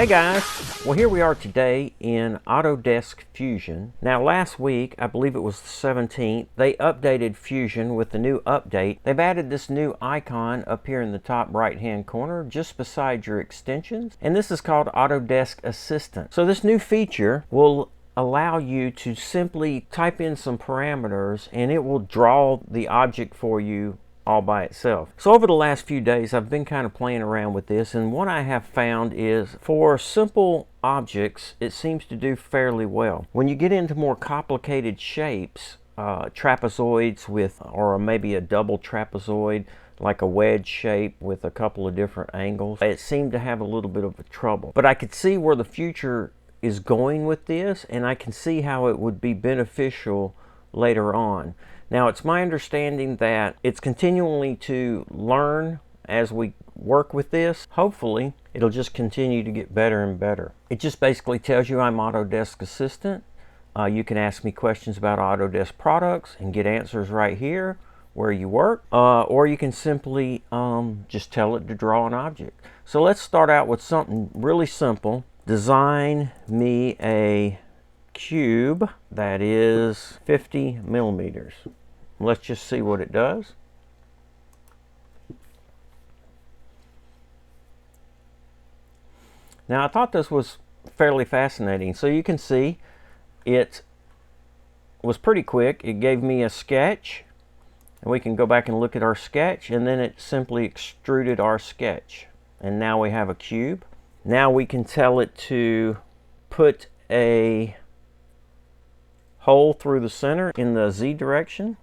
guys, well here we are today in AUTODESK Fusion. Now last week, I believe it was the 17th, they updated Fusion with the new update. They've added this new icon up here in the top right hand corner just beside your extensions, and this is called Autodesk Assistant. So this new feature will allow you to simply type in some parameters and it will draw the object for you all by itself. So over the last few days I've been kind of playing around with this, and what I have found is for simple objects it seems to do fairly well. When you get into more complicated shapes, trapezoids with, or maybe a double trapezoid like a wedge shape with a couple of different angles, it seemed to have a little bit of a trouble. But I could see where the future is going with this, and I can see how it would be beneficial later on. Now it's my understanding that it's continually to learn as we work with this. Hopefully it'll just continue to get better and better. It just basically tells you I'm Autodesk Assistant. You can ask me questions about Autodesk products and get answers right here where you work, or you can simply just tell it to draw an object. So let's start out with something really simple. Design me a cube that is 50 millimeters. Let's just see what it does. Now I thought this was fairly fascinating. So you can see it was pretty quick. It gave me a sketch, and we can go back and look at our sketch, and then it simply extruded our sketch, and now we have a cube. Now we can tell it to put a hole through the center in the Z direction,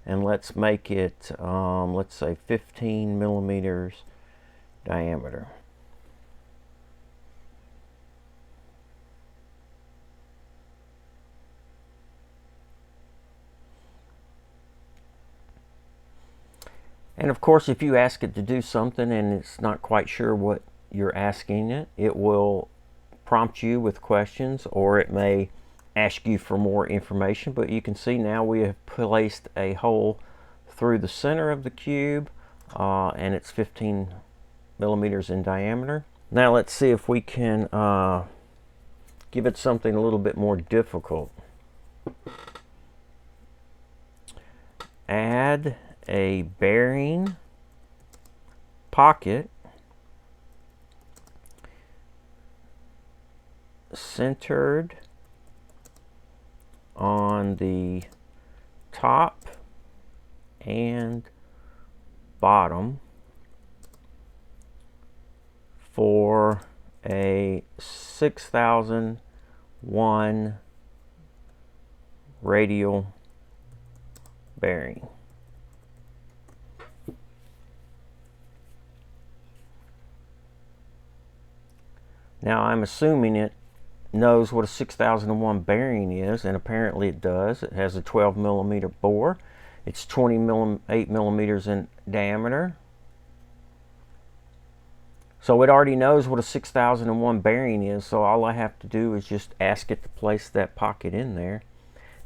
and let's make it let's say 15 millimeters diameter. And of course, if you ask it to do something and it's not quite sure what you're asking it, it will prompt you with questions, or it may ask you for more information. But you can see now we have placed a hole through the center of the cube, and it's 15 millimeters in diameter. Now let's see if we can give it something a little bit more difficult. Add a bearing pocket centered on the top and bottom for a 6001 radial bearing. Now I'm assuming it knows what a 6001 bearing is, and apparently it does. It has a 12 millimeter bore. It's 28 millimeters in diameter. So it already knows what a 6001 bearing is, so all I have to do is just ask it to place that pocket in there.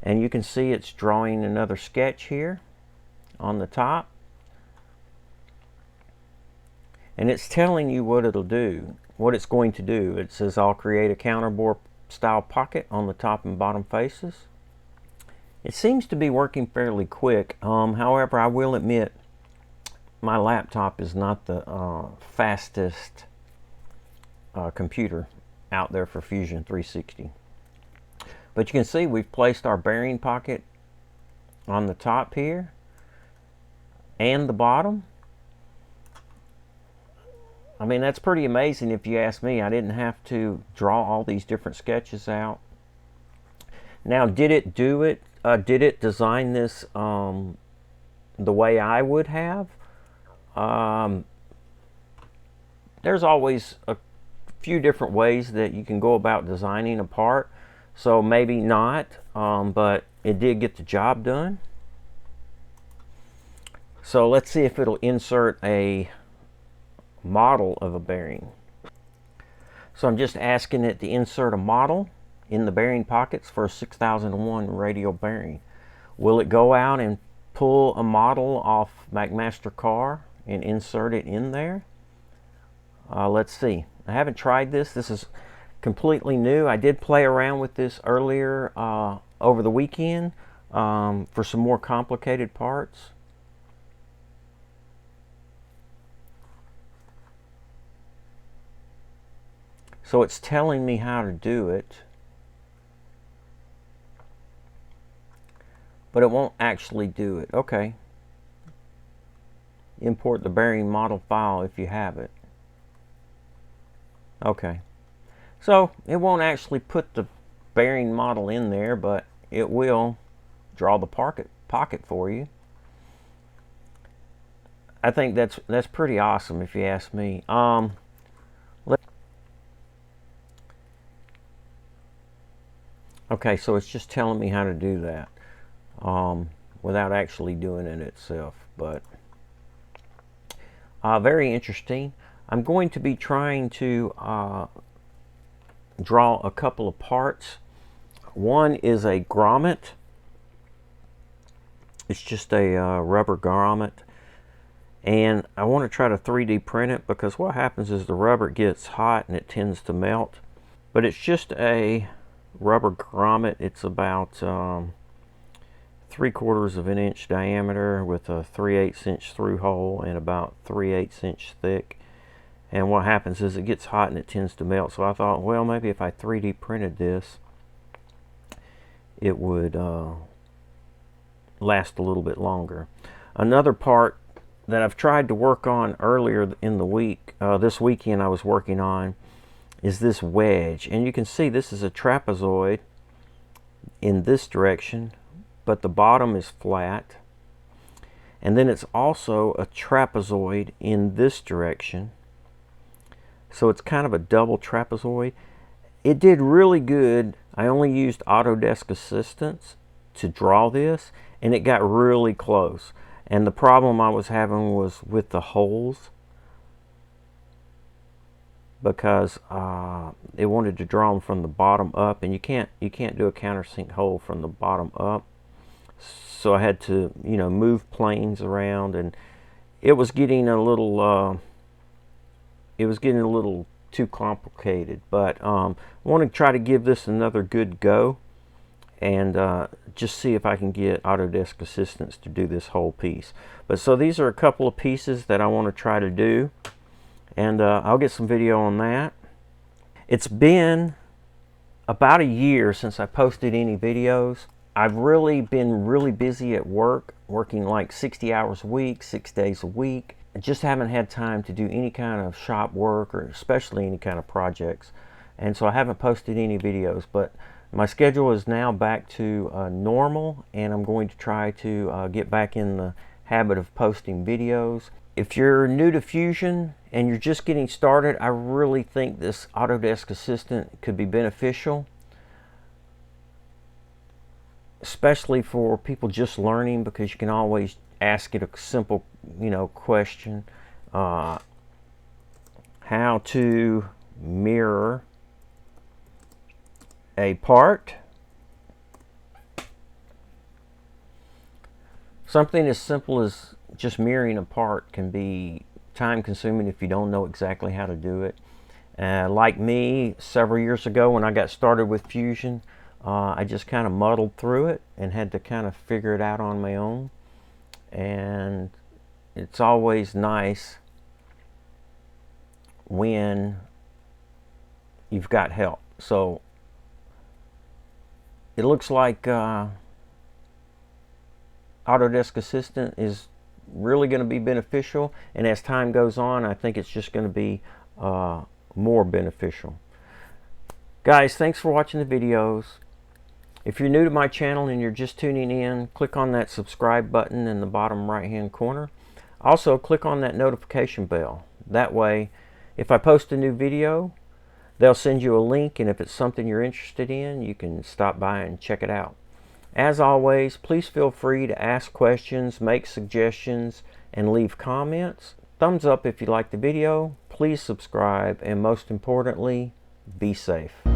And you can see it's drawing another sketch here on the top. And it's telling you what it'll do, what it's going to do. It says I'll create a counterbore style pocket on the top and bottom faces. It seems to be working fairly quick. However, I will admit my laptop is not the fastest computer out there for Fusion 360. But you can see we've placed our bearing pocket on the top here and the bottom. I mean, that's pretty amazing if you ask me. I didn't have to draw all these different sketches out. Now, did it do it? Did it design this the way I would have? There's always a few different ways that you can go about designing a part. So maybe not, but it did get the job done. So let's see if it'll insert a model of a bearing. So I'm just asking it to insert a model in the bearing pockets for a 6001 radial bearing. Will it go out and pull a model off McMaster car and insert it in there? Let's see. I haven't tried this. This is completely new. I did play around with this earlier over the weekend for some more complicated parts. So it's telling me how to do it, but it won't actually do it. Okay. Import the bearing model file if you have it. Okay. So it won't actually put the bearing model in there, but it will draw the pocket for you. I think that's pretty awesome if you ask me. Okay, so it's just telling me how to do that without actually doing it itself. But very interesting. I'm going to be trying to draw a couple of parts. One is a grommet. It's just a rubber grommet. And I want to try to 3D print it because what happens is the rubber gets hot and it tends to melt. But it's just a rubber grommet. It's about 3/4 of an inch diameter with a 3/8 inch through hole and about 3/8 inch thick. And what happens is it gets hot and it tends to melt. So I thought, well, maybe if I 3D printed this, it would last a little bit longer. Another part that I've tried to work on earlier in the week, this weekend I was working on, is this wedge. And you can see this is a trapezoid in this direction, but the bottom is flat. And then it's also a trapezoid in this direction. So it's kind of a double trapezoid. It did really good. I only used Autodesk Assistant to draw this, and it got really close. And the problem I was having was with the holes, because it wanted to draw them from the bottom up, and you can't do a countersink hole from the bottom up. So I had to, you know, move planes around, and it was getting a little too complicated. But I want to try to give this another good go and just see if I can get Autodesk Assistants to do this whole piece. But so these are a couple of pieces that I want to try to do, and I'll get some video on that. It's been about a year since I posted any videos. I've really been really busy at work, working like 60 hours a week, 6 days a week. I just haven't had time to do any kind of shop work, or especially any kind of projects. And so I haven't posted any videos, but my schedule is now back to normal, and I'm going to try to get back in the habit of posting videos. If you're new to Fusion and you're just getting started, I really think this Autodesk Assistant could be beneficial, especially for people just learning, because you can always ask it a simple, you know, question. How to mirror a part. Something as simple as just mirroring a part can be time consuming if you don't know exactly how to do it. Like me, several years ago when I got started with Fusion, I just kind of muddled through it and had to kind of figure it out on my own. And it's always nice when you've got help. So it looks like Autodesk Assistant is really going to be beneficial, and as time goes on, I think it's just going to be more beneficial. Guys, thanks for watching the videos. If you're new to my channel and you're just tuning in, click on that subscribe button in the bottom right hand corner. Also, click on that notification bell. That way, if I post a new video, they'll send you a link, and if it's something you're interested in, you can stop by and check it out. As always, please feel free to ask questions, make suggestions, and leave comments. Thumbs up if you like the video. Please subscribe, and most importantly, be safe.